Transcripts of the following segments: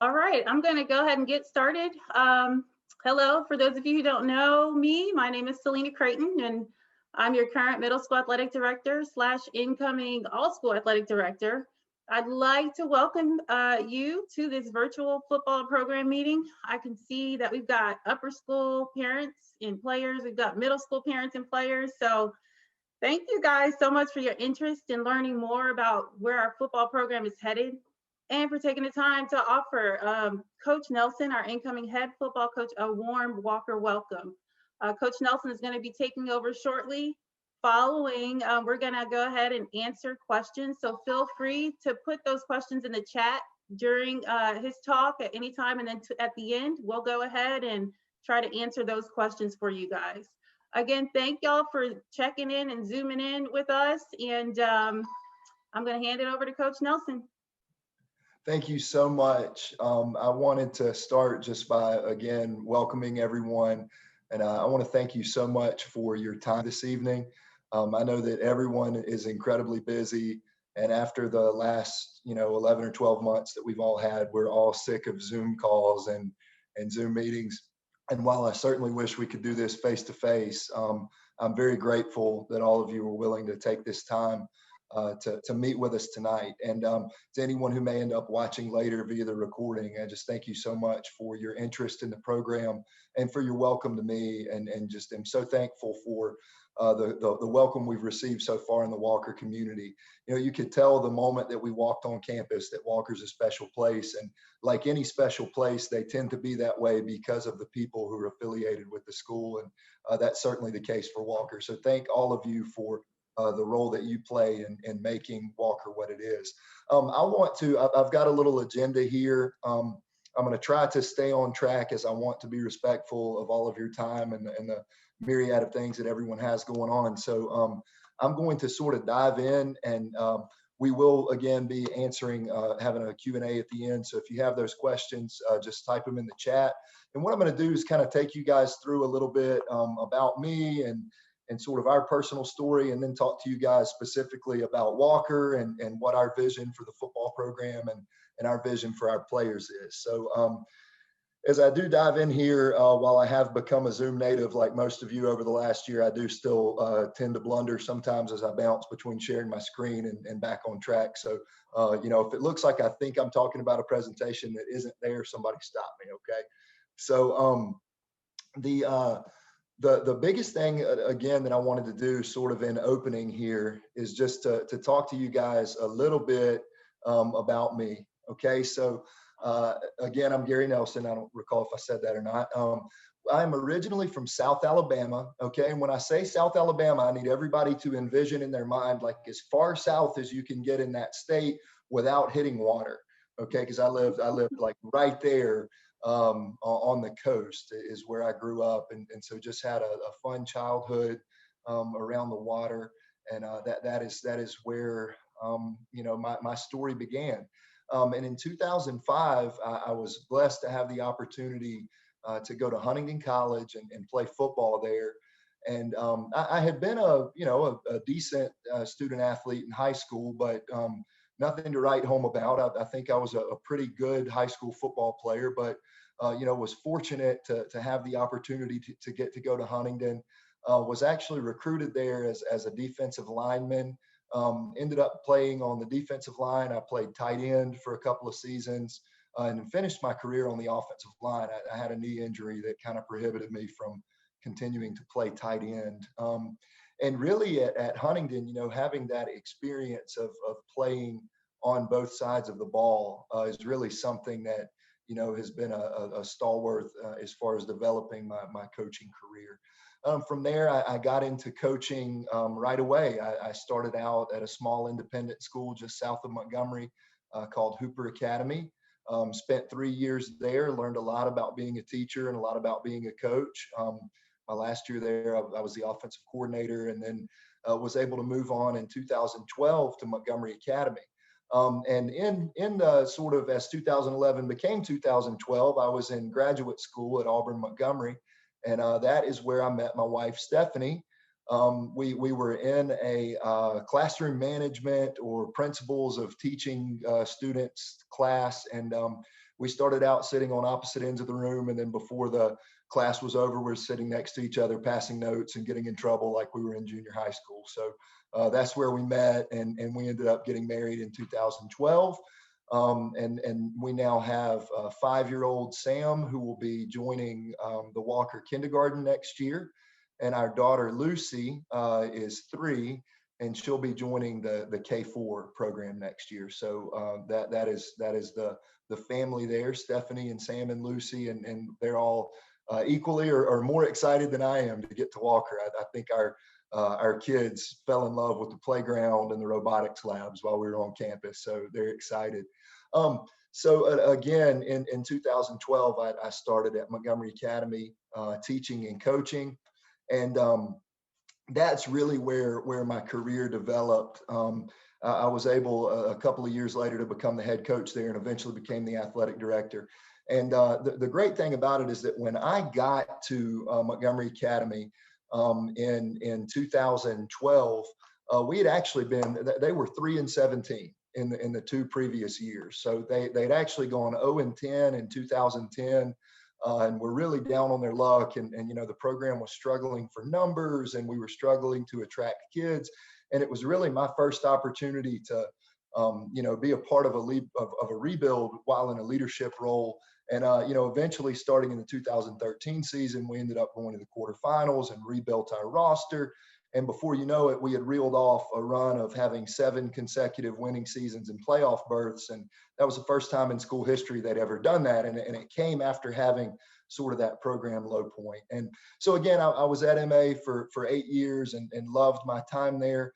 All right, I'm going to go ahead and get started. Hello, for those of you who don't know me, my name is Selena Creighton, and I'm your current middle school athletic director slash incoming all school athletic director. I'd like to welcome you to this virtual football program meeting. I can see that we've got upper school parents and players, we've got middle school parents and players. So thank you guys so much for your interest in learning more about where our football program is headed and for taking the time to offer Coach Nelson, our incoming head football coach, a warm Walker welcome. Coach Nelson is going to be taking over shortly. Following, we're going to go ahead and answer questions. So feel free to put those questions in the chat during his talk at any time. And then at the end, we'll go ahead and try to answer those questions for you guys. Again, thank y'all for checking in and zooming in with us. And I'm going to hand it over to Coach Nelson. Thank you so much. I wanted to start just by, again, welcoming everyone. And I want to thank you so much for your time this evening. I know that everyone is incredibly busy. And after the last, 11 or 12 months that we've all had, we're all sick of Zoom calls and Zoom meetings. And while I certainly wish we could do this face to face, I'm very grateful that all of you are willing to take this time to meet with us tonight. And to anyone who may end up watching later via the recording, I just thank you so much for your interest in the program and for your welcome to me. And just am so thankful for the welcome we've received so far in the Walker community. You could tell the moment that we walked on campus that Walker's a special place. And like any special place, they tend to be that way because of the people who are affiliated with the school. And that's certainly the case for Walker. So thank all of you for the role that you play in making Walker what it is. I've got a little agenda here. I'm going to try to stay on track as I want to be respectful of all of your time and the myriad of things that everyone has going on. So I'm going to sort of dive in, and we will again be answering, having a Q&A at the end. So if you have those questions, just type them in the chat. And what I'm going to do is kind of take you guys through a little bit about me and sort of our personal story, and then talk to you guys specifically about Walker and what our vision for the football program and our vision for our players is. So as I do dive in here, while I have become a Zoom native like most of you over the last year, I do still tend to blunder sometimes as I bounce between sharing my screen and back on track. So, if it looks like I think I'm talking about a presentation that isn't there, somebody stop me, okay? So the biggest thing, again, that I wanted to do sort of in opening here is just to talk to you guys a little bit about me. Okay, so again, I'm Gary Nelson. I don't recall if I said that or not. I'm originally from South Alabama. Okay, and when I say South Alabama, I need everybody to envision in their mind like as far south as you can get in that state without hitting water. Okay, because I lived like right there on the coast is where I grew up, and so just had a fun childhood around the water, and that is where my story began. And in 2005, I was blessed to have the opportunity to go to Huntington College and play football there. And I had been a decent student athlete in high school, but nothing to write home about. I think I was a pretty good high school football player, but was fortunate to have the opportunity to get to go to Huntington. Was actually recruited there as a defensive lineman. Ended up playing on the defensive line. I played tight end for a couple of seasons and finished my career on the offensive line. I had a knee injury that kind of prohibited me from continuing to play tight end. And really at Huntington, having that experience of playing on both sides of the ball is really something that, has been a stalwart as far as developing my coaching career. From there, I got into coaching right away. I started out at a small independent school just south of Montgomery called Hooper Academy. Spent 3 years there, learned a lot about being a teacher and a lot about being a coach. My last year there, I was the offensive coordinator, and then was able to move on in 2012 to Montgomery Academy. And in the sort of as 2011 became 2012, I was in graduate school at Auburn Montgomery, and that is where I met my wife, Stephanie. We were in a classroom management or principles of teaching students class, and we started out sitting on opposite ends of the room, and then before the class was over, we're sitting next to each other, passing notes and getting in trouble like we were in junior high school. So that's where we met, and we ended up getting married in 2012. And we now have a 5-year-old Sam, who will be joining the Walker kindergarten next year. And our daughter Lucy is 3, and she'll be joining the K4 program next year. So that is the family there, Stephanie and Sam and Lucy, and they're all equally or more excited than I am to get to Walker. I think our kids fell in love with the playground and the robotics labs while we were on campus, so they're excited. Again, in 2012, I started at Montgomery Academy teaching and coaching, and that's really where my career developed. I was able a couple of years later to become the head coach there, and eventually became the athletic director. And the great thing about it is that when I got to Montgomery Academy in 2012, we had actually they were 3-17 in the 2 previous years. So they'd actually gone 0-10 in 2010. And we're really down on their luck, and the program was struggling for numbers, and we were struggling to attract kids, and it was really my first opportunity to be a part of a rebuild while in a leadership role. And eventually, starting in the 2013 season, we ended up going to the quarterfinals and rebuilt our roster. And before you know it, we had reeled off a run of having 7 consecutive winning seasons and playoff berths. And that was the first time in school history they'd ever done that. And it came after having sort of that program low point. And so again, I was at MA for 8 years and loved my time there.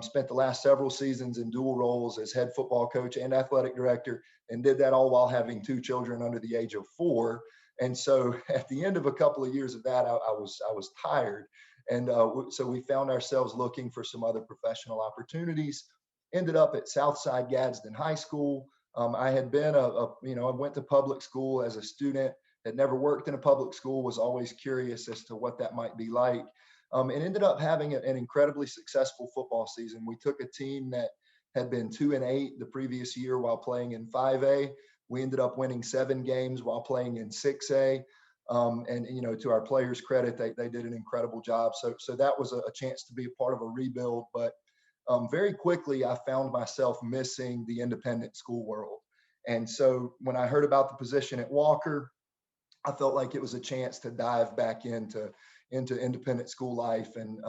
Spent the last several seasons in dual roles as head football coach and athletic director, and did that all while having 2 children under the age of 4. And so at the end of a couple of years of that, I was tired. And so we found ourselves looking for some other professional opportunities. Ended up at Southside Gadsden High School. I had been I went to public school as a student, had never worked in a public school, was always curious as to what that might be like. And ended up having an incredibly successful football season. We took a team that had been 2-8 the previous year while playing in 5A. We ended up winning 7 games while playing in 6A. And to our players' credit, they did an incredible job. So that was a chance to be a part of a rebuild. But very quickly, I found myself missing the independent school world. And so when I heard about the position at Walker, I felt like it was a chance to dive back into independent school life and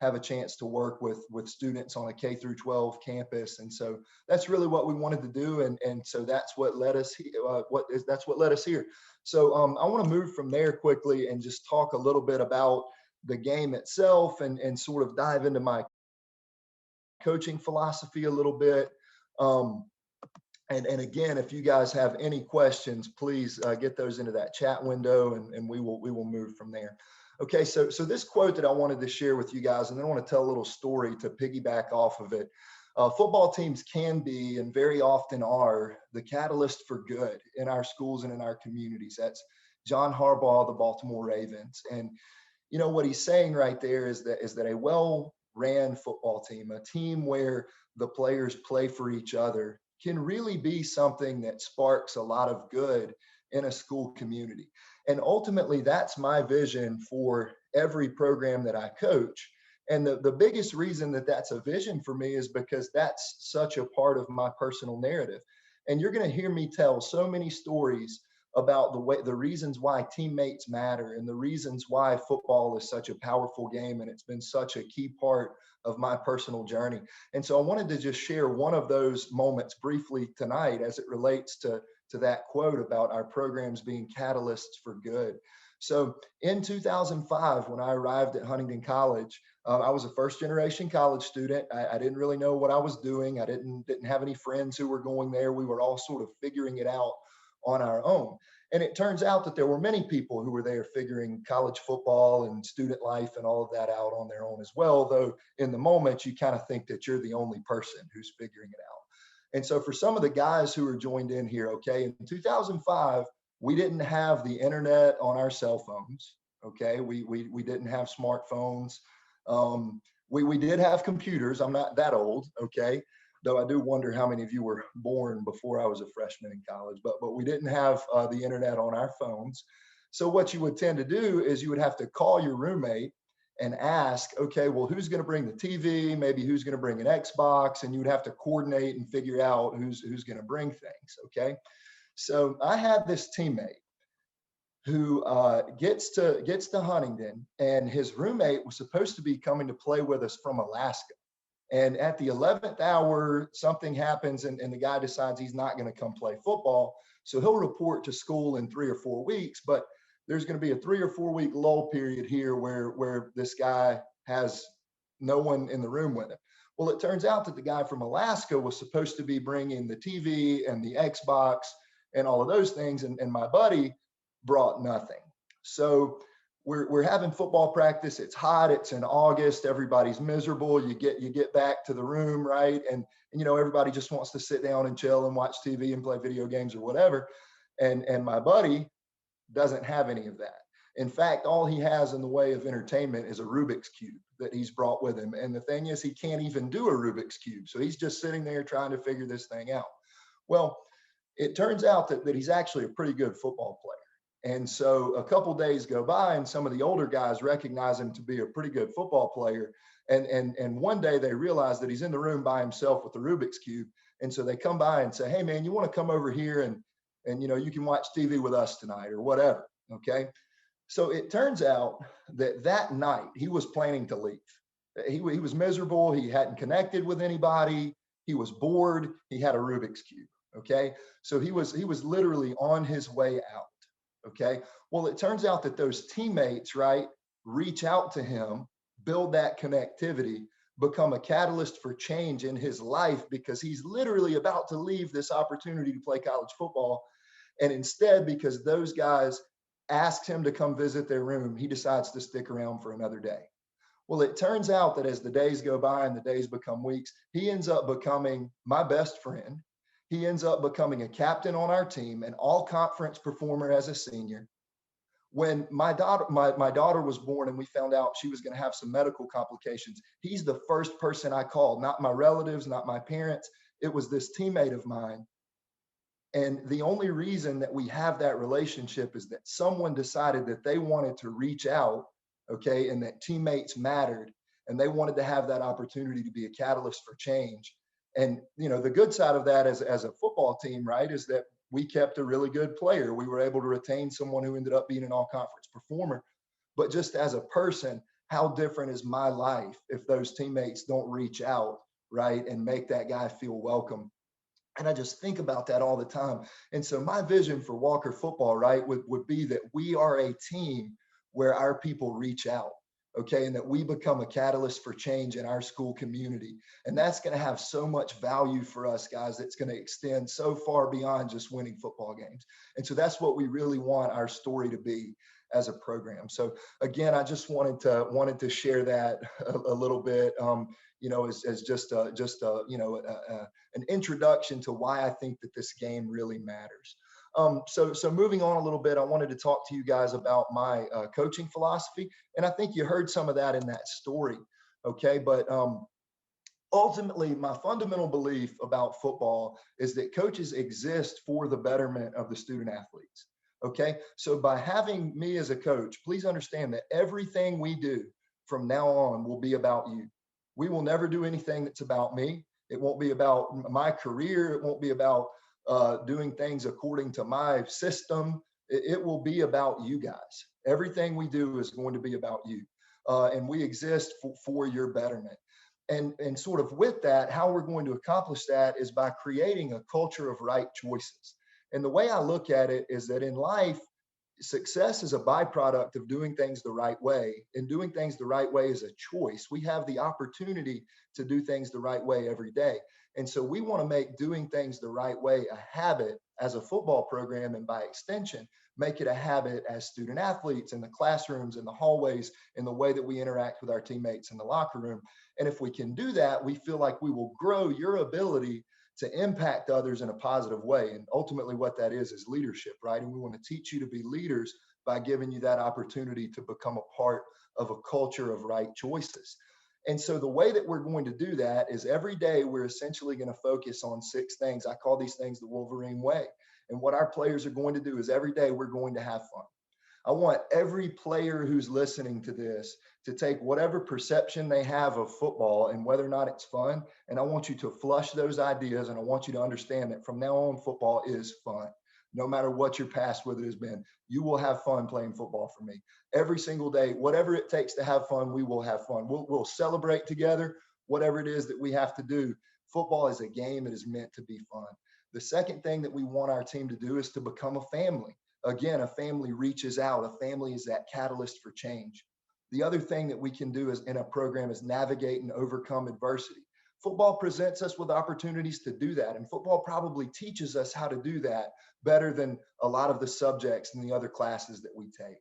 have a chance to work with students on a K through 12 campus. And so that's really what we wanted to do. And so that's what led us that's what led us here. So I want to move from there quickly and just talk a little bit about the game itself and sort of dive into my coaching philosophy a little bit. And again, if you guys have any questions, please get those into that chat window, and we will move from there. Okay, so this quote that I wanted to share with you guys, and then I want to tell a little story to piggyback off of it. Football teams can be, and very often are, the catalyst for good in our schools and in our communities. That's John Harbaugh, the Baltimore Ravens. And what he's saying right there is that a well-ran football team, a team where the players play for each other, can really be something that sparks a lot of good in a school community. And ultimately, that's my vision for every program that I coach. And the biggest reason that that's a vision for me is because that's such a part of my personal narrative. And you're going to hear me tell so many stories about the reasons why teammates matter and the reasons why football is such a powerful game, and it's been such a key part of my personal journey. And so I wanted to just share one of those moments briefly tonight as it relates to that quote about our programs being catalysts for good. So in 2005, when I arrived at Huntington College, I was a first-generation college student. I didn't really know what I was doing. I didn't have any friends who were going there. We were all sort of figuring it out on our own. And it turns out that there were many people who were there figuring college football and student life and all of that out on their own as well, though in the moment you kind of think that you're the only person who's figuring it out. And so for some of the guys who are joined in here, okay, in 2005, we didn't have the internet on our cell phones, okay? We didn't have smartphones. We did have computers. I'm not that old, okay? though I do wonder how many of you were born before I was a freshman in college, but we didn't have the internet on our phones. So what you would tend to do is you would have to call your roommate and ask, okay, well, who's going to bring the TV? Maybe who's going to bring an Xbox? And you would have to coordinate and figure out who's going to bring things. Okay. So I had this teammate who gets to Huntingdon, and his roommate was supposed to be coming to play with us from Alaska. And at the 11th hour, something happens, and the guy decides he's not going to come play football. So he'll report to school in 3 or 4 weeks, but there's going to be a 3 or 4 week lull period here where this guy has no one in the room with him. Well, it turns out that the guy from Alaska was supposed to be bringing the TV and the Xbox and all of those things, and my buddy brought nothing. So we're having football practice. It's hot. It's in August. Everybody's miserable. You get back to the room, right? And you know, everybody just wants to sit down and chill and watch TV and play video games or whatever. And my buddy doesn't have any of that. In fact, all he has in the way of entertainment is a Rubik's Cube that he's brought with him. And the thing is, he can't even do a Rubik's Cube. So he's just sitting there trying to figure this thing out. Well, it turns out that he's actually a pretty good football player. And so a couple days go by, and some of the older guys recognize him to be a pretty good football player. And one day they realize that he's in the room by himself with the Rubik's Cube. And so they come by and say, hey, man, you want to come over here and you know, you can watch TV with us tonight or whatever. Okay. So it turns out that night he was planning to leave. He was miserable. He hadn't connected with anybody. He was bored. He had a Rubik's Cube. Okay. So he was literally on his way out. Okay. Well, it turns out that those teammates, right, reach out to him, build that connectivity, become a catalyst for change in his life, because he's literally about to leave this opportunity to play college football. And instead, because those guys asked him to come visit their room, he decides to stick around for another day. Well, it turns out that as the days go by and the days become weeks, he ends up becoming my best friend. He ends up becoming a captain on our team, an all-conference performer as a senior. When my daughter was born and we found out she was going to have some medical complications, he's the first person I called, not my relatives, not my parents. It was this teammate of mine. And the only reason that we have that relationship is that someone decided that they wanted to reach out, okay, and that teammates mattered, and they wanted to have that opportunity to be a catalyst for change. And, you know, the good side of that as a football team, right, is that we kept a really good player. We were able to retain someone who ended up being an all-conference performer. But just as a person, how different is my life if those teammates don't reach out, right, and make that guy feel welcome? And I just think about that all the time. And so my vision for Walker football, right, would be that we are a team where our people reach out, okay, and that we become a catalyst for change in our school community. And that's going to have so much value for us, guys. It's going to extend so far beyond just winning football games. And so that's what we really want our story to be as a program. So again, I just wanted to share that a little bit, you know, as just you know, an introduction to why I think that this game really matters. So moving on a little bit, I wanted to talk to you guys about my coaching philosophy. And I think you heard some of that in that story. Okay. But ultimately, my fundamental belief about football is that coaches exist for the betterment of the student athletes. Okay. So by having me as a coach, please understand that everything we do from now on will be about you. We will never do anything that's about me. It won't be about my career. It won't be about doing things according to my system. It will be about you guys. Everything we do is going to be about you. And we exist for your betterment. And sort of with that, how we're going to accomplish that is by creating a culture of right choices. And the way I look at it is that in life, success is a byproduct of doing things the right way. And doing things the right way is a choice. We have the opportunity to do things the right way every day. And so we want to make doing things the right way a habit as a football program, and by extension, make it a habit as student athletes in the classrooms, in the hallways, in the way that we interact with our teammates in the locker room. And if we can do that, we feel like we will grow your ability to impact others in a positive way. And ultimately what that is leadership, right? And we want to teach you to be leaders by giving you that opportunity to become a part of a culture of right choices. And so the way that we're going to do that is every day we're essentially going to focus on 6 things. I call these things the Wolverine Way. And what our players are going to do is every day we're going to have fun. I want every player who's listening to this to take whatever perception they have of football and whether or not it's fun. And I want you to flush those ideas. And I want you to understand that from now on, football is fun. No matter what your past with it has been, you will have fun playing football for me. Every single day, whatever it takes to have fun, we will have fun. We'll celebrate together, whatever it is that we have to do. Football is a game. It is meant to be fun. The second thing that we want our team to do is to become a family. Again, a family reaches out. A family is that catalyst for change. The other thing that we can do is in a program is navigate and overcome adversity. Football presents us with opportunities to do that. And football probably teaches us how to do that better than a lot of the subjects in the other classes that we take.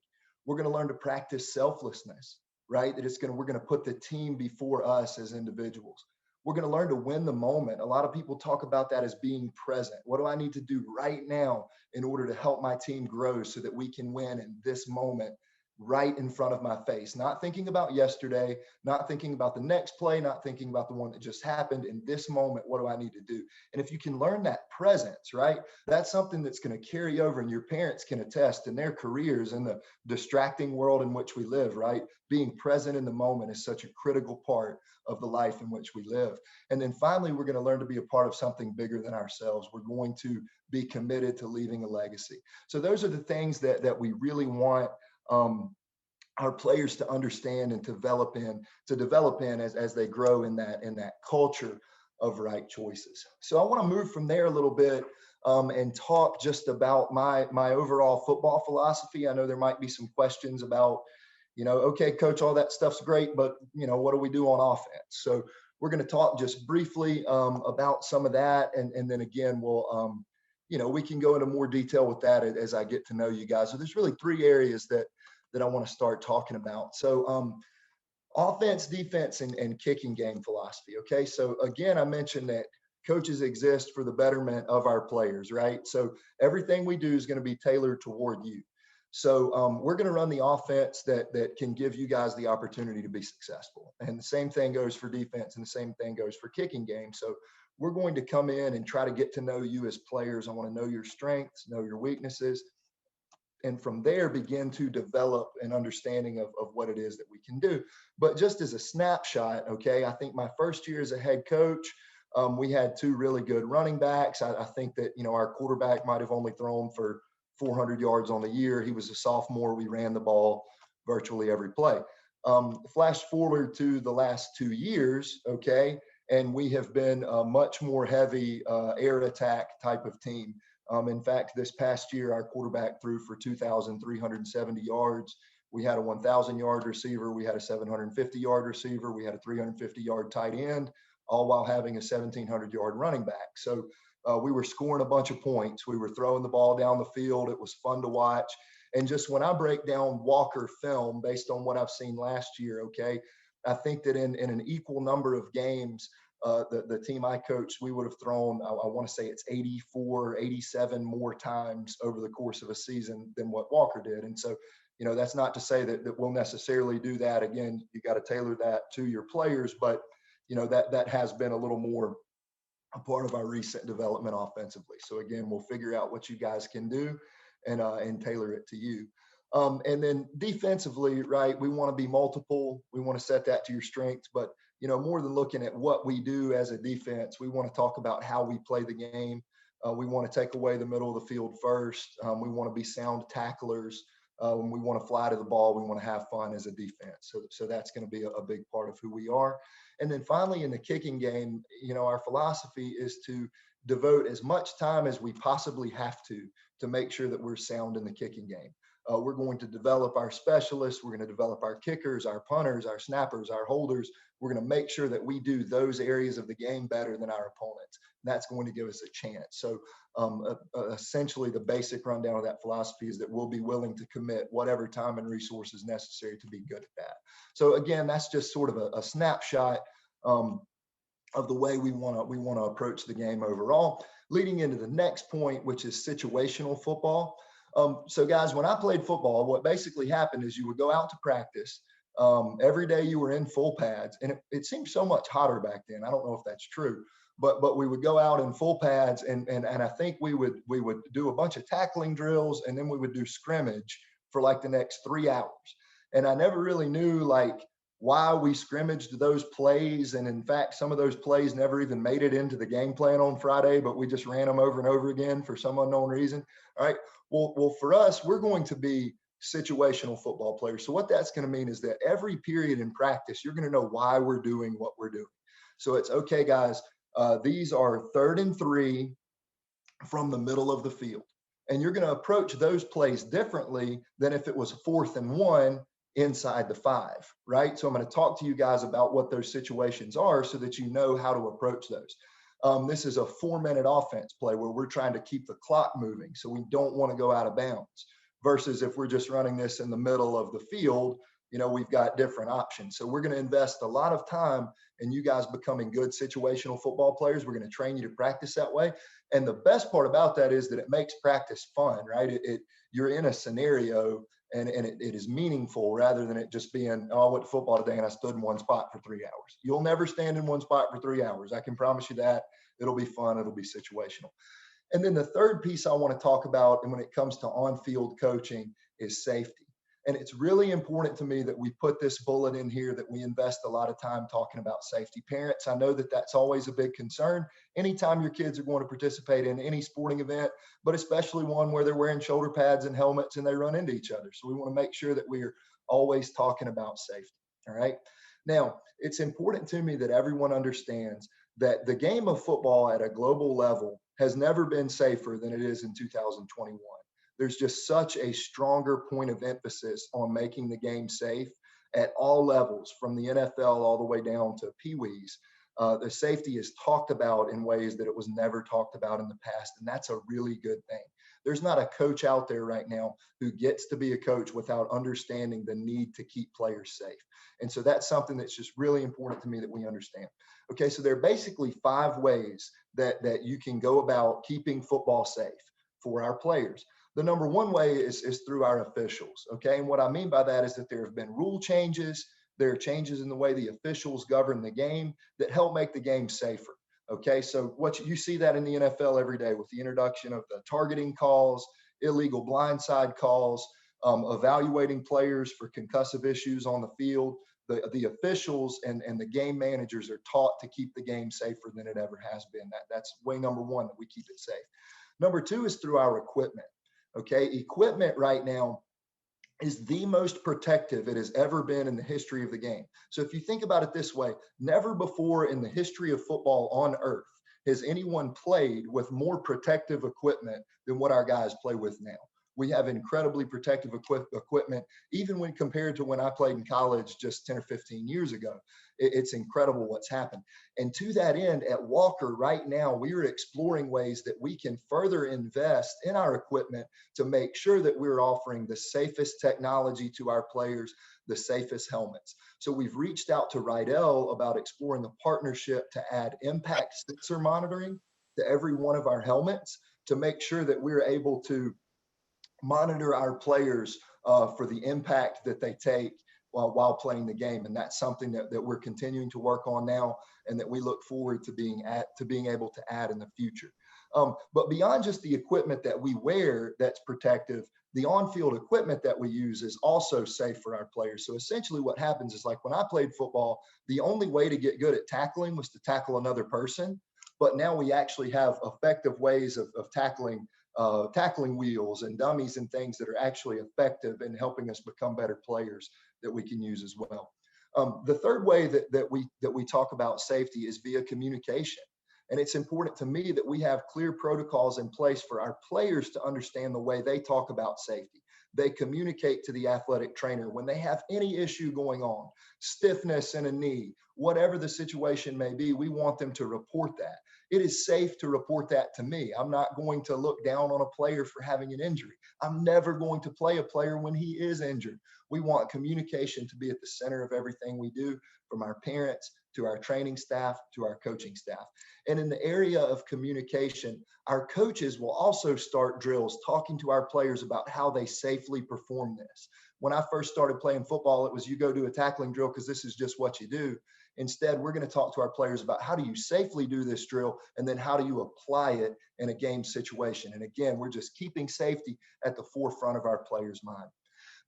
We're going to learn to practice selflessness, right? That we're going to put the team before us as individuals. We're going to learn to win the moment. A lot of people talk about that as being present. What do I need to do right now in order to help my team grow so that we can win in this moment right in front of my face? Not thinking about yesterday, not thinking about the next play, not thinking about the one that just happened. In this moment, what do I need to do? And if you can learn that presence, right, that's something that's going to carry over, and your parents can attest in their careers in the distracting world in which we live, right? Being present in the moment is such a critical part of the life in which we live. And then finally, we're going to learn to be a part of something bigger than ourselves. We're going to be committed to leaving a legacy. So those are the things that we really want our players to understand and to develop in as they grow in that culture of right choices. So I want to move from there a little bit and talk just about my overall football philosophy. I know there might be some questions about, okay, coach, all that stuff's great, but what do we do on offense? So we're going to talk just briefly about some of that, and then again we'll we can go into more detail with that as I get to know you guys. So there's really 3 areas that I want to start talking about. So offense, defense, and kicking game philosophy. Okay. So again, I mentioned that coaches exist for the betterment of our players, right? So everything we do is going to be tailored toward you. So we're going to run the offense that can give you guys the opportunity to be successful. And the same thing goes for defense, and the same thing goes for kicking game. So we're going to come in and try to get to know you as players. I want to know your strengths, know your weaknesses, and from there begin to develop an understanding of what it is that we can do. But just as a snapshot, okay, I think my first year as a head coach, we had 2 really good running backs. I think that, our quarterback might have only thrown for 400 yards on the year. He was a sophomore. We ran the ball virtually every play. Flash forward to the last 2 years, okay, and we have been a much more heavy air attack type of team. In fact, this past year, our quarterback threw for 2,370 yards. We had a 1,000-yard receiver. We had a 750-yard receiver. We had a 350-yard tight end, all while having a 1,700-yard running back. So we were scoring a bunch of points. We were throwing the ball down the field. It was fun to watch. And just when I break down Walker film based on what I've seen last year, okay, I think that in an equal number of games, the team I coached, we would have thrown, I want to say it's 84, 87 more times over the course of a season than what Walker did. And so, that's not to say that we'll necessarily do that. Again, you got to tailor that to your players, but, that has been a little more a part of our recent development offensively. So again, we'll figure out what you guys can do and tailor it to you. And then defensively, right, we want to be multiple. We want to set that to your strengths, but more than looking at what we do as a defense, we want to talk about how we play the game. We want to take away the middle of the field first. We want to be sound tacklers. When we want to fly to the ball, we want to have fun as a defense. So that's going to be a big part of who we are. And then finally, in the kicking game, our philosophy is to devote as much time as we possibly have to make sure that we're sound in the kicking game. We're going to develop our specialists. We're going to develop our kickers, our punters, our snappers, our holders. We're going to make sure that we do those areas of the game better than our opponents. That's going to give us a chance. So essentially the basic rundown of that philosophy is that we'll be willing to commit whatever time and resources necessary to be good at that. So again, that's just sort of a snapshot of the way we want to approach the game overall, leading into the next point, which is situational football. So guys, when I played football, what basically happened is you would go out to practice. Every day you were in full pads, and it seemed so much hotter back then. I don't know if that's true, but we would go out in full pads, and I think we would do a bunch of tackling drills, and then we would do scrimmage for like the next 3 hours. And I never really knew like why we scrimmaged those plays. And in fact, some of those plays never even made it into the game plan on Friday, but we just ran them over and over again for some unknown reason. All right. Well, for us, we're going to be situational football players. So what that's going to mean is that every period in practice, you're going to know why we're doing what we're doing. So it's okay, guys. These are 3rd and 3 from the middle of the field. And you're going to approach those plays differently than if it was 4th and 1 inside the 5, right? So I'm going to talk to you guys about what those situations are so that you know how to approach those. This is a 4-minute offense play where we're trying to keep the clock moving, so we don't want to go out of bounds. Versus if we're just running this in the middle of the field, we've got different options. So we're going to invest a lot of time in you guys becoming good situational football players. We're going to train you to practice that way. And the best part about that is that it makes practice fun, right? You're in a scenario and it is meaningful rather than it just being, oh, I went to football today and I stood in one spot for 3 hours. You'll never stand in one spot for 3 hours. I can promise you that. It'll be fun. It'll be situational. And then the third piece I want to talk about, and when it comes to on-field coaching, is safety. And it's really important to me that we put this bullet in here, that we invest a lot of time talking about safety. Parents, I know that that's always a big concern anytime your kids are going to participate in any sporting event, but especially one where they're wearing shoulder pads and helmets and they run into each other. So we want to make sure that we're always talking about safety. All right. Now, it's important to me that everyone understands that the game of football at a global level has never been safer than it is in 2021. There's just such a stronger point of emphasis on making the game safe at all levels, from the NFL all the way down to Pee-wees. The safety is talked about in ways that it was never talked about in the past, and that's a really good thing. There's not a coach out there right now who gets to be a coach without understanding the need to keep players safe. And so that's something that's just really important to me that we understand. Okay, so there are basically 5 ways that you can go about keeping football safe for our players. The number one way is through our officials, okay? And what I mean by that is that there have been rule changes, there are changes in the way the officials govern the game that help make the game safer, okay? So what you see that in the NFL every day with the introduction of the targeting calls, illegal blindside calls, evaluating players for concussive issues on the field. The officials and the game managers are taught to keep the game safer than it ever has been. That's way number one, that we keep it safe. Number 2 is through our equipment. Okay, equipment right now is the most protective it has ever been in the history of the game. So if you think about it this way, never before in the history of football on earth has anyone played with more protective equipment than what our guys play with now. We have incredibly protective equipment, even when compared to when I played in college just 10 or 15 years ago. It's incredible what's happened. And to that end, at Walker right now, we are exploring ways that we can further invest in our equipment to make sure that we're offering the safest technology to our players, the safest helmets. So we've reached out to Rydell about exploring a partnership to add impact sensor monitoring to every one of our helmets to make sure that we're able to monitor our players for the impact that they take while playing the game. And that's something that we're continuing to work on now, and that we look forward to being able to add in the future. But beyond just the equipment that we wear that's protective, the on-field equipment that we use is also safe for our players. So essentially what happens is, like when I played football, the only way to get good at tackling was to tackle another person. But now we actually have effective ways of tackling wheels and dummies and things that are actually effective in helping us become better players that we can use as well. The third way that we talk about safety is via communication. And it's important to me that we have clear protocols in place for our players to understand the way they talk about safety. They communicate to the athletic trainer when they have any issue going on, stiffness in a knee, whatever the situation may be. We want them to report that. It is safe to report that to me. I'm not going to look down on a player for having an injury. I'm never going to play a player when he is injured. We want communication to be at the center of everything we do, from our parents to our training staff, to our coaching staff. And in the area of communication, our coaches will also start drills talking to our players about how they safely perform this. When I first started playing football, it was you go do a tackling drill because this is just what you do. Instead, we're going to talk to our players about how do you safely do this drill, and then how do you apply it in a game situation. And again, we're just keeping safety at the forefront of our players' mind.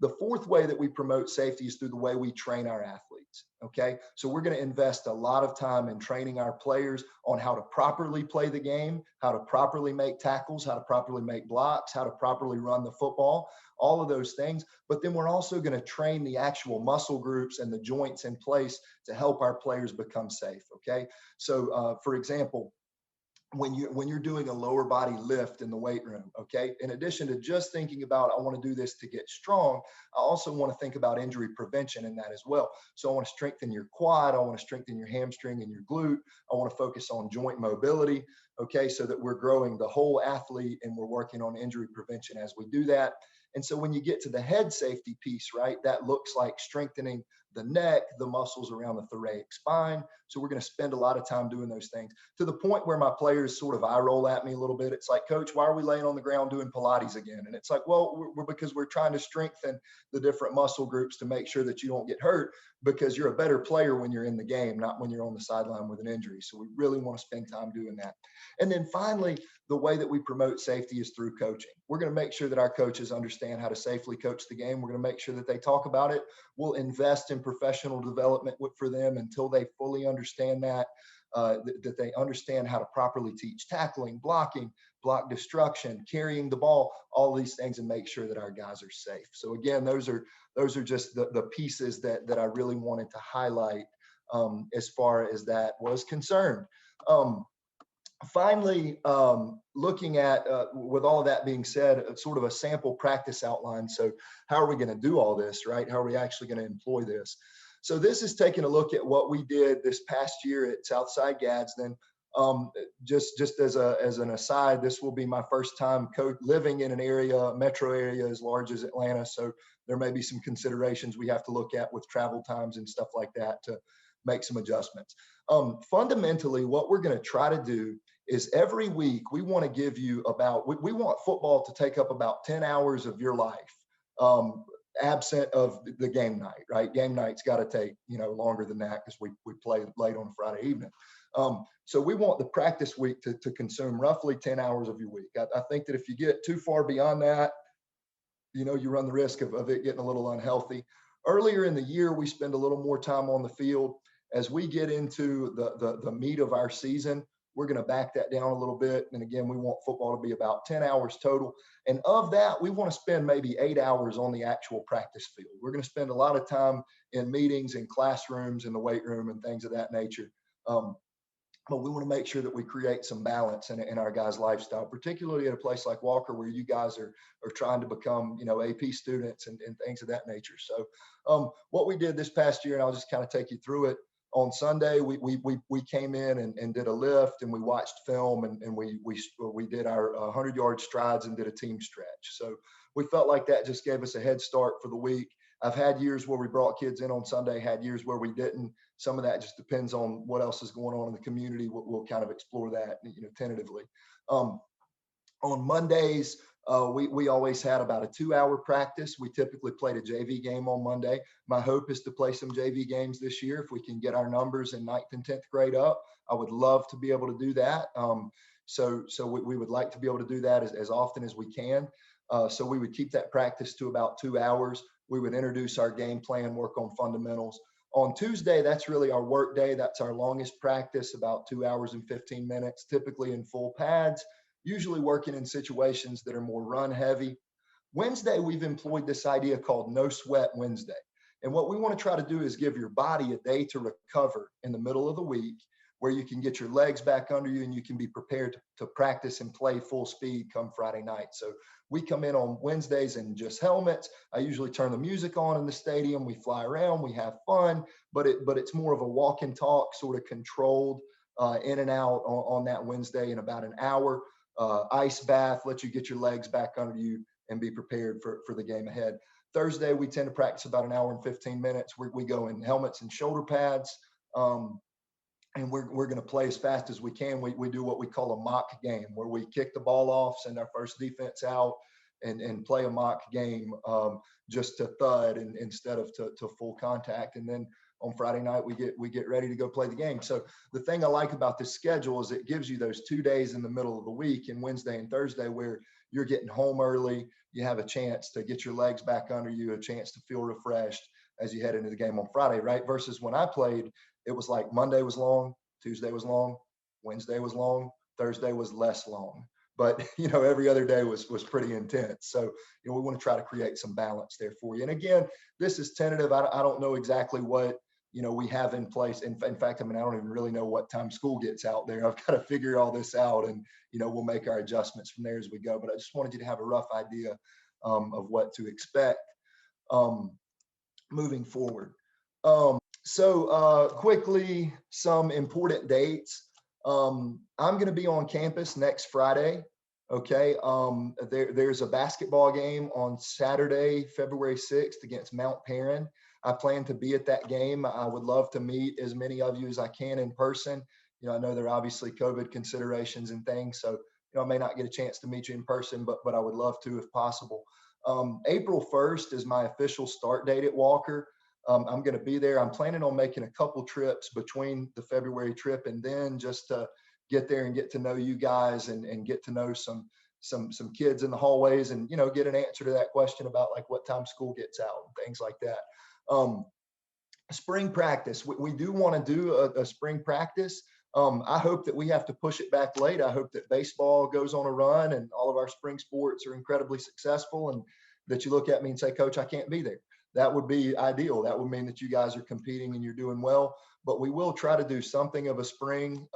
The fourth way that we promote safety is through the way we train our athletes. Okay. So we're going to invest a lot of time in training our players on how to properly play the game, how to properly make tackles, how to properly make blocks, how to properly run the football, all of those things. But then we're also going to train the actual muscle groups and the joints in place to help our players become safe. Okay. So for example, when you're doing a lower body lift in the weight room, okay, in addition to just thinking about, I want to do this to get strong, I also want to think about injury prevention in that as well. So I want to strengthen your quad, I want to strengthen your hamstring and your glute, I want to focus on joint mobility, okay, so that we're growing the whole athlete and we're working on injury prevention as we do that. And so when you get to the head safety piece, right, that looks like strengthening the neck, the muscles around the thoracic spine. So we're going to spend a lot of time doing those things, to the point where my players sort of eye roll at me a little bit. It's like, Coach, why are we laying on the ground doing Pilates again? And it's like, well, because we're trying to strengthen the different muscle groups to make sure that you don't get hurt, because you're a better player when you're in the game, not when you're on the sideline with an injury. So we really want to spend time doing that. And then finally, the way that we promote safety is through coaching. We're going to make sure that our coaches understand how to safely coach the game. We're going to make sure that they talk about it. We'll invest in professional development for them until they fully understand that they understand how to properly teach tackling, blocking, block destruction, carrying the ball, all these things, and make sure that our guys are safe. So again, those are just the pieces that I really wanted to highlight as far as that was concerned. Finally, looking at, with all of that being said, sort of a sample practice outline. So how are we going to do all this, right? How are we actually going to employ this? So this is taking a look at what we did this past year at Southside Gadsden. Just as an aside, this will be my first time living in an area, metro area as large as Atlanta. So there may be some considerations we have to look at with travel times and stuff like that to make some adjustments. Fundamentally, what we're going to try to do is every week we want to give you about, we want football to take up about 10 hours of your life, absent of the game night, right? Game night's got to take, longer than that because we play late on Friday evening. So we want the practice week to consume roughly 10 hours of your week. I think that if you get too far beyond that, you run the risk of it getting a little unhealthy. Earlier in the year, we spend a little more time on the field. As we get into the meat of our season, we're going to back that down a little bit. And again, we want football to be about 10 hours total. And of that, we want to spend maybe 8 hours on the actual practice field. We're going to spend a lot of time in meetings, in classrooms, in the weight room, and things of that nature. But we want to make sure that we create some balance in our guys' lifestyle, particularly at a place like Walker, where you guys are trying to become, AP students and things of that nature. So what we did this past year, and I'll just kind of take you through it. On Sunday, we came in and did a lift, and we watched film, and we did our 100-yard strides and did a team stretch. So we felt like that just gave us a head start for the week. I've had years where we brought kids in on Sunday, had years where we didn't. Some of that just depends on what else is going on in the community. We'll kind of explore that, tentatively. On Mondays, we always had about a 2-hour practice. We typically played a JV game on Monday. My hope is to play some JV games this year. If we can get our numbers in 9th and 10th grade up, I would love to be able to do that. So we would like to be able to do that as often as we can. So we would keep that practice to about 2 hours. We would introduce our game plan, work on fundamentals. On Tuesday, that's really our work day. That's our longest practice, about 2 hours and 15 minutes, typically in full pads, usually working in situations that are more run heavy. Wednesday, we've employed this idea called No Sweat Wednesday. And what we want to try to do is give your body a day to recover in the middle of the week, where you can get your legs back under you and you can be prepared to practice and play full speed come Friday night. So we come in on Wednesdays in just helmets. I usually turn the music on in the stadium. We fly around, we have fun, but it's more of a walk and talk, sort of controlled in and out on that Wednesday in about an hour. Ice bath, let you get your legs back under you and be prepared for the game ahead. Thursday, we tend to practice about an hour and 15 minutes. We go in helmets and shoulder pads. and we're going to play as fast as we can. We do what we call a mock game, where we kick the ball off, send our first defense out, and play a mock game, just to thud instead of to full contact. And then on Friday night, we get ready to go play the game. So the thing I like about this schedule is it gives you those 2 days in the middle of the week, and Wednesday and Thursday, where you're getting home early. You have a chance to get your legs back under you, a chance to feel refreshed as you head into the game on Friday, right? Versus when I played, it was like Monday was long, Tuesday was long, Wednesday was long, Thursday was less long. But, every other day was pretty intense. So, we want to try to create some balance there for you. And again, this is tentative. I don't know exactly what, we have in place. In fact, I don't even really know what time school gets out there. I've got to figure all this out, and, we'll make our adjustments from there as we go. But I just wanted you to have a rough idea of what to expect moving forward. So quickly, some important dates. I'm going to be on campus next Friday. Okay. There's a basketball game on Saturday, February 6th against Mount Perrin. I plan to be at that game. I would love to meet as many of you as I can in person. I know there are obviously COVID considerations and things, so I may not get a chance to meet you in person, but I would love to if possible. April 1st is my official start date at Walker. I'm going to be there. I'm planning on making a couple trips between the February trip and then, just to get there and get to know you guys and get to know some kids in the hallways, and get an answer to that question about like what time school gets out and things like that. Spring practice. We do want to do a spring practice. I hope that we have to push it back late. I hope that baseball goes on a run and all of our spring sports are incredibly successful, and that you look at me and say, Coach, I can't be there. That would be ideal. That would mean that you guys are competing and you're doing well. But we will try to do something of a spring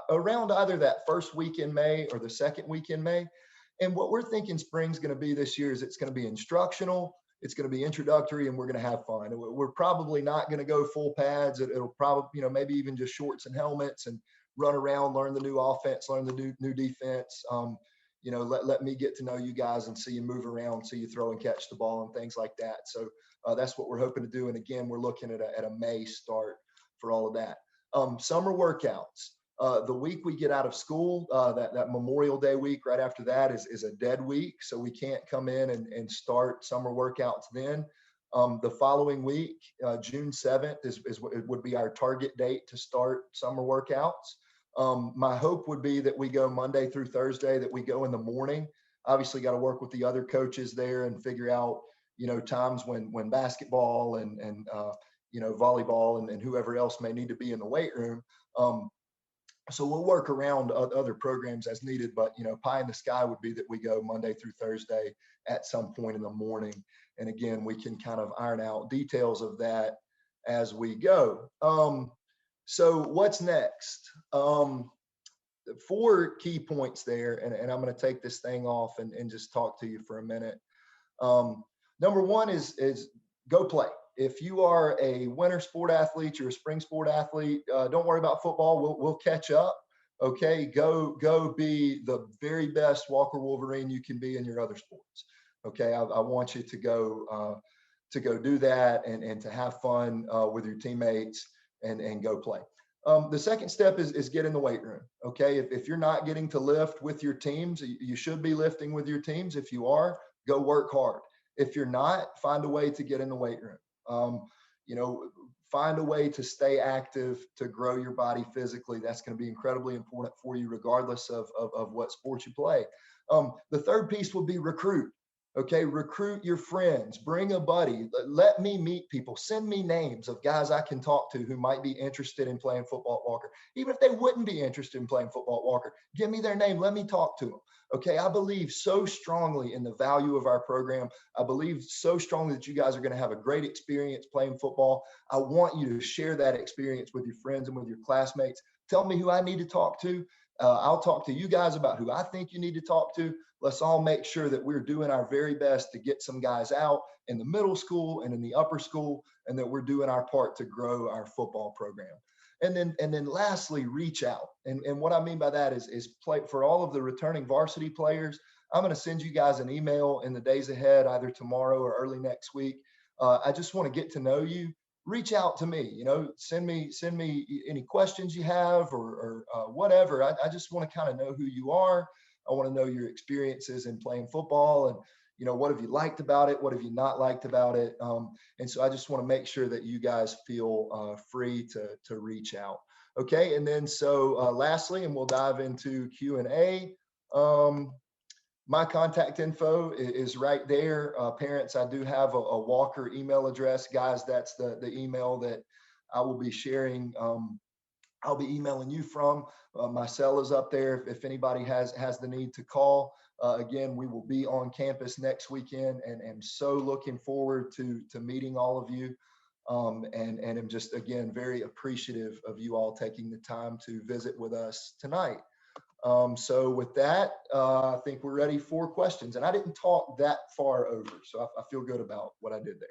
around either that first week in May or the second week in May. And what we're thinking spring's going to be this year is it's going to be instructional, it's going to be introductory, and we're going to have fun. We're probably not going to go full pads. It'll probably, maybe even just shorts and helmets and run around, learn the new offense, learn the new defense. Let me get to know you guys and see you move around, see you throw and catch the ball and things like that. So that's what we're hoping to do. And again, we're looking at a May start for all of that. Summer workouts. The week we get out of school, that Memorial Day week right after that is a dead week. So we can't come in and start summer workouts then. The following week, June 7th it would be our target date to start summer workouts. My hope would be that we go Monday through Thursday, that we go in the morning. Obviously got to work with the other coaches there and figure out, times when basketball and volleyball and whoever else may need to be in the weight room. So we'll work around other programs as needed, but pie in the sky would be that we go Monday through Thursday at some point in the morning. And again, we can kind of iron out details of that as we go. So what's next? 4 key points there, and I'm going to take this thing off and just talk to you for a minute. Number 1 is go play. If you are a winter sport athlete, you're a spring sport athlete, don't worry about football. We'll catch up. Okay, go be the very best Walker Wolverine you can be in your other sports. Okay, I want you to go do that and to have fun with your teammates and go play. The second step is get in the weight room. Okay, if you're not getting to lift with your teams, you should be lifting with your teams. If you are, go work hard. If you're not, find a way to get in the weight room. Find a way to stay active, to grow your body physically. That's going to be incredibly important for you, regardless of what sport you play. The third piece will be recruit. Okay, recruit your friends, bring a buddy, let me meet people, send me names of guys I can talk to who might be interested in playing football at Walker. Even if they wouldn't be interested in playing football at Walker, give me their name, let me talk to them. Okay, I believe so strongly in the value of our program. I believe so strongly that you guys are going to have a great experience playing football. I want you to share that experience with your friends and with your classmates. Tell me who I need to talk to. I'll talk to you guys about who I think you need to talk to. Let's all make sure that we're doing our very best to get some guys out in the middle school and in the upper school, and that we're doing our part to grow our football program. And then lastly, reach out. And what I mean by that is play for all of the returning varsity players. I'm going to send you guys an email in the days ahead, either tomorrow or early next week. I just want to get to know you. reach out to me, send me any questions you have or whatever. I just want to kind of know who you are. I want to know your experiences in playing football and, what have you liked about it? What have you not liked about it? And so I just want to make sure that you guys feel free to reach out. Okay. And then so lastly, and we'll dive into Q&A. My contact info is right there. Parents, I do have a Walker email address. Guys, that's the email that I will be sharing. I'll be emailing you from. My cell is up there if anybody has the need to call. Again, we will be on campus next weekend and so looking forward to meeting all of you. And I'm just, again, very appreciative of you all taking the time to visit with us tonight. So with that, I think we're ready for questions. And I didn't talk that far over, so I feel good about what I did there.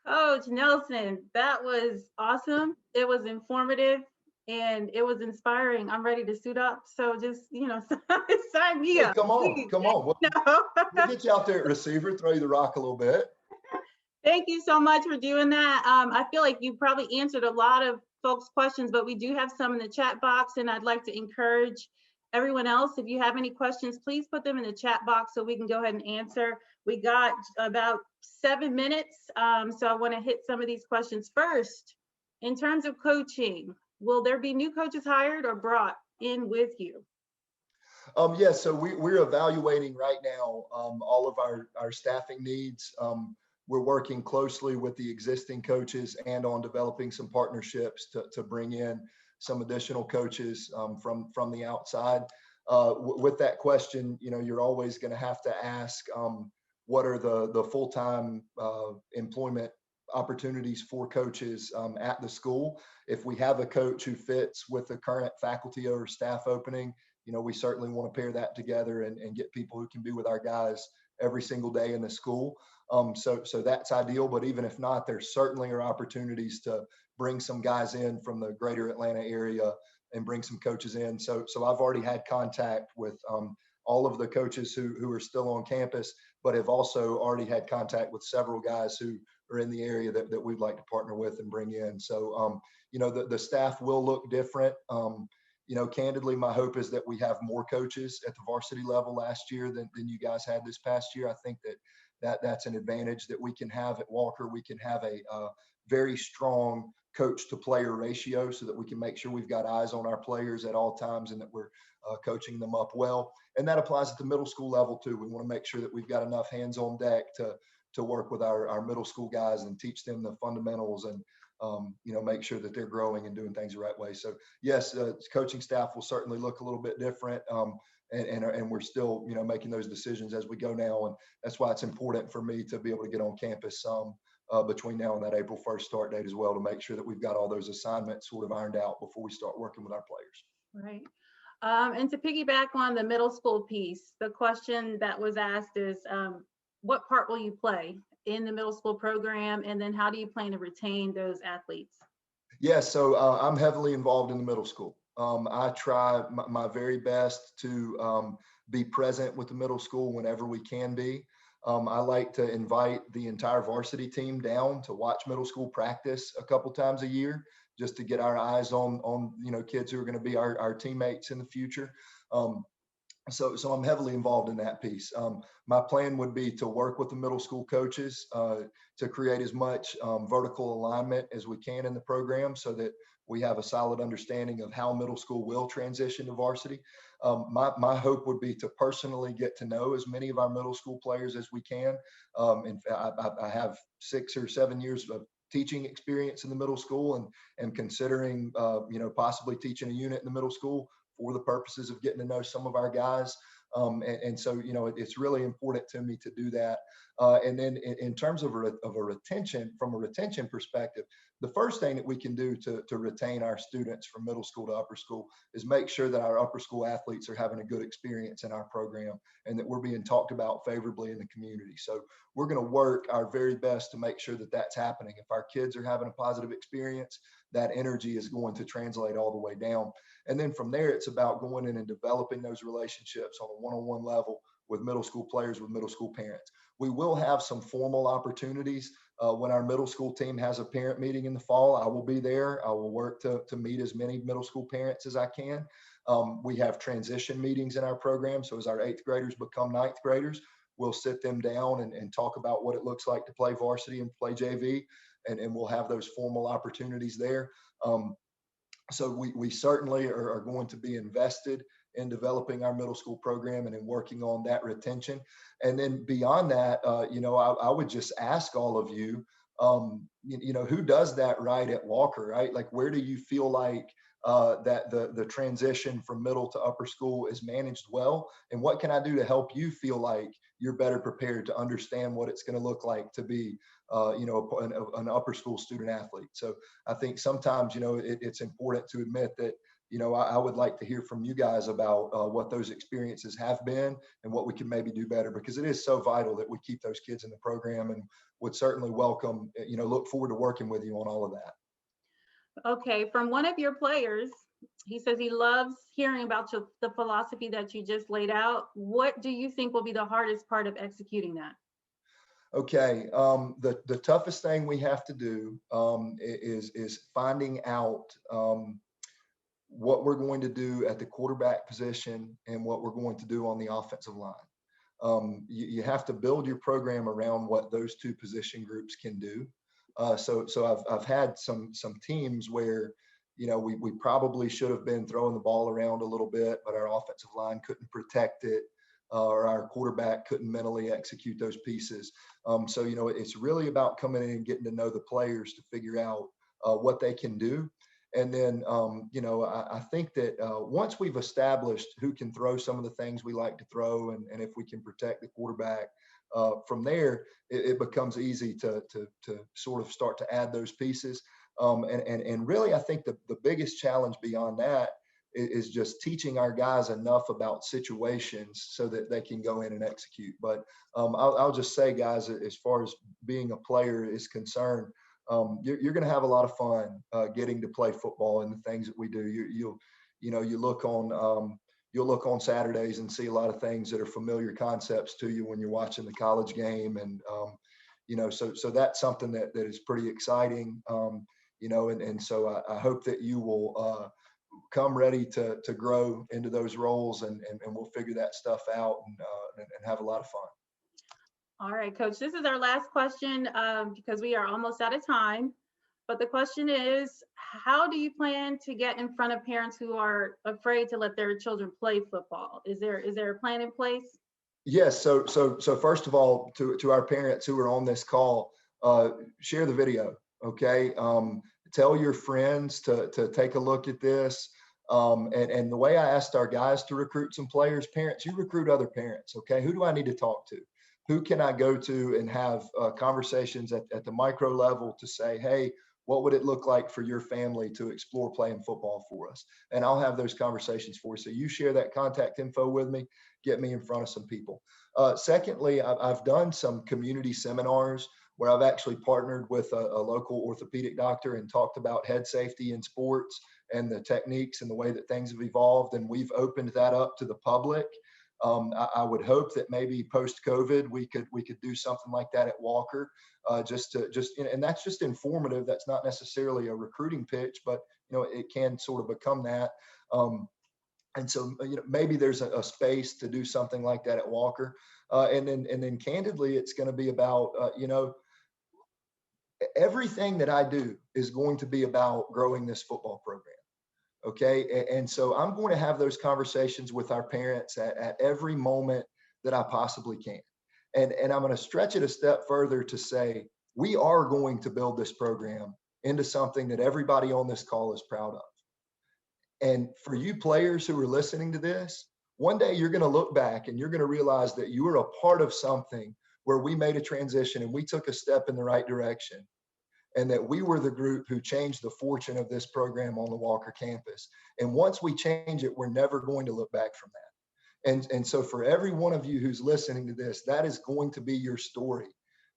Coach Nelson, that was awesome. It was informative and it was inspiring. I'm ready to suit up. So just, sign me up. Come on, please. come on. We'll get you out there at receiver, throw you the rock a little bit. Thank you so much for doing that. I feel like you probably answered a lot of folks' questions, but we do have some in the chat box, and I'd like to encourage everyone else, if you have any questions, please put them in the chat box so we can go ahead and answer. We got about 7 minutes, so I want to hit some of these questions first. In terms of coaching, will there be new coaches hired or brought in with you? Yes, so we're evaluating right now all of our staffing needs. We're working closely with the existing coaches and on developing some partnerships to bring in some additional coaches from the outside. With that question, you're always going to have to ask what are the full-time employment opportunities for coaches at the school. If we have a coach who fits with the current faculty or staff opening, we certainly want to pair that together and get people who can be with our guys every single day in the school. So that's ideal. But even if not, there certainly are opportunities to bring some guys in from the greater Atlanta area and bring some coaches in. So I've already had contact with all of the coaches who are still on campus, but have also already had contact with several guys who are in the area that we'd like to partner with and bring in. So, the staff will look different. Candidly, my hope is that we have more coaches at the varsity level last year than you guys had this past year. I think that's an advantage that we can have at Walker. We can have a very strong coach to player ratio so that we can make sure we've got eyes on our players at all times and that we're coaching them up well. And that applies at the middle school level too. We want to make sure that we've got enough hands on deck to work with our middle school guys and teach them the fundamentals and make sure that they're growing and doing things the right way. So yes, coaching staff will certainly look a little bit different. And we're still, making those decisions as we go now. And that's why it's important for me to be able to get on campus between now and that April 1st start date as well, to make sure that we've got all those assignments sort of ironed out before we start working with our players. Right. And to piggyback on the middle school piece, the question that was asked is, what part will you play in the middle school program? And then how do you plan to retain those athletes? Yes, so I'm heavily involved in the middle school. I try my very best to be present with the middle school whenever we can be. I like to invite the entire varsity team down to watch middle school practice a couple times a year, just to get our eyes on kids who are going to be our teammates in the future. So I'm heavily involved in that piece. My plan would be to work with the middle school coaches to create as much vertical alignment as we can in the program so that we have a solid understanding of how middle school will transition to varsity. My hope would be to personally get to know as many of our middle school players as we can. And I have 6 or 7 years of teaching experience in the middle school and considering, possibly teaching a unit in the middle school for the purposes of getting to know some of our guys. And so, it's really important to me to do that. And then in terms of a retention, from a retention perspective, the first thing that we can do to retain our students from middle school to upper school is make sure that our upper school athletes are having a good experience in our program and that we're being talked about favorably in the community. So we're going to work our very best to make sure that that's happening. If our kids are having a positive experience, that energy is going to translate all the way down. And then from there, it's about going in and developing those relationships on a one-on-one level with middle school players, with middle school parents. We will have some formal opportunities when our middle school team has a parent meeting in the fall. I will be there. I will work to meet as many middle school parents as I can. We have transition meetings in our program. So as our 8th graders become 9th graders, we'll sit them down and talk about what it looks like to play varsity and play JV. And we'll have those formal opportunities there. So we certainly are going to be invested in developing our middle school program and in working on that retention. And then beyond that, I would just ask all of you, who does that right at Walker, right? Like, where do you feel like that the transition from middle to upper school is managed well? And what can I do to help you feel like you're better prepared to understand what it's going to look like to be, an upper school student athlete? So I think sometimes, it's important to admit that, I would like to hear from you guys about what those experiences have been and what we can maybe do better, because it is so vital that we keep those kids in the program, and would certainly welcome, look forward to working with you on all of that. Okay, from one of your players, he says he loves hearing about the philosophy that you just laid out. What do you think will be the hardest part of executing that? Okay, the toughest thing we have to do is finding out what we're going to do at the quarterback position and what we're going to do on the offensive line. You have to build your program around what those two position groups can do. So I've had some teams where, we probably should have been throwing the ball around a little bit, but our offensive line couldn't protect it, or our quarterback couldn't mentally execute those pieces. So it's really about coming in and getting to know the players to figure out what they can do. And then, I think that once we've established who can throw some of the things we like to throw, and if we can protect the quarterback, from there, it becomes easy to sort of start to add those pieces. And really, I think the biggest challenge beyond that is just teaching our guys enough about situations so that they can go in and execute. But I'll just say, guys, as far as being a player is concerned, you're going to have a lot of fun getting to play football and the things that we do. You look on you'll look on Saturdays and see a lot of things that are familiar concepts to you when you're watching the college game, and so that's something that is pretty exciting. And so I hope that you will come ready to grow into those roles, and we'll figure that stuff out and have a lot of fun. All right, Coach, this is our last question because we are almost out of time. But the question is, how do you plan to get in front of parents who are afraid to let their children play football? Is there a plan in place? Yes. So first of all, to our parents who are on this call, share the video. Okay. Tell your friends to take a look at this. And the way I asked our guys to recruit some players, parents, you recruit other parents. Okay. Who do I need to talk to? Who can I go to and have conversations at the micro level to say, hey, what would it look like for your family to explore playing football for us? And I'll have those conversations for you. So you share that contact info with me, get me in front of some people. Secondly, I've done some community seminars where I've actually partnered with a local orthopedic doctor and talked about head safety in sports and the techniques and the way that things have evolved. And we've opened that up to the public. I would hope that maybe post-COVID we could do something like that at Walker, and that's just informative. That's not necessarily a recruiting pitch, but it can sort of become that. And so maybe there's a space to do something like that at Walker, and then candidly, it's going to be about everything that I do is going to be about growing this football program. Okay. And so I'm going to have those conversations with our parents at every moment that I possibly can. And I'm going to stretch it a step further to say, we are going to build this program into something that everybody on this call is proud of. And for you players who are listening to this, one day you're going to look back and you're going to realize that you were a part of something where we made a transition and we took a step in the right direction, and that we were the group who changed the fortune of this program on the Walker campus. And once we change it, we're never going to look back from that. And so for every one of you who's listening to this, that is going to be your story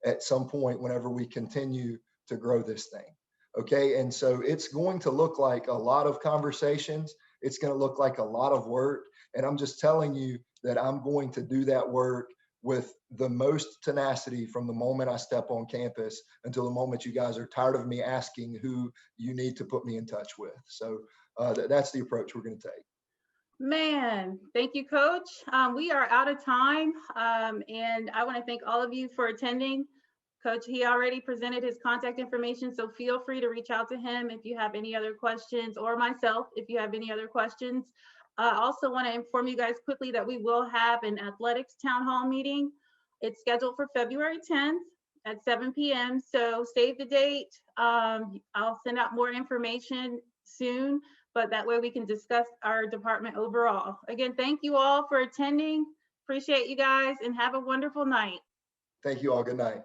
at some point whenever we continue to grow this thing. Okay. And so it's going to look like a lot of conversations. It's going to look like a lot of work. And I'm just telling you that I'm going to do that work with the most tenacity from the moment I step on campus until the moment you guys are tired of me asking who you need to put me in touch with. So that's the approach we're going to take. Man, thank you, Coach. We are out of time, and I want to thank all of you for attending. Coach, he already presented his contact information, so feel free to reach out to him if you have any other questions, or myself if you have any other questions. I also want to inform you guys quickly that we will have an athletics town hall meeting. It's scheduled for February 10th at 7 p.m. So save the date. I'll send out more information soon, but that way we can discuss our department overall. Again, thank you all for attending. Appreciate you guys, and have a wonderful night. Thank you all. Good night.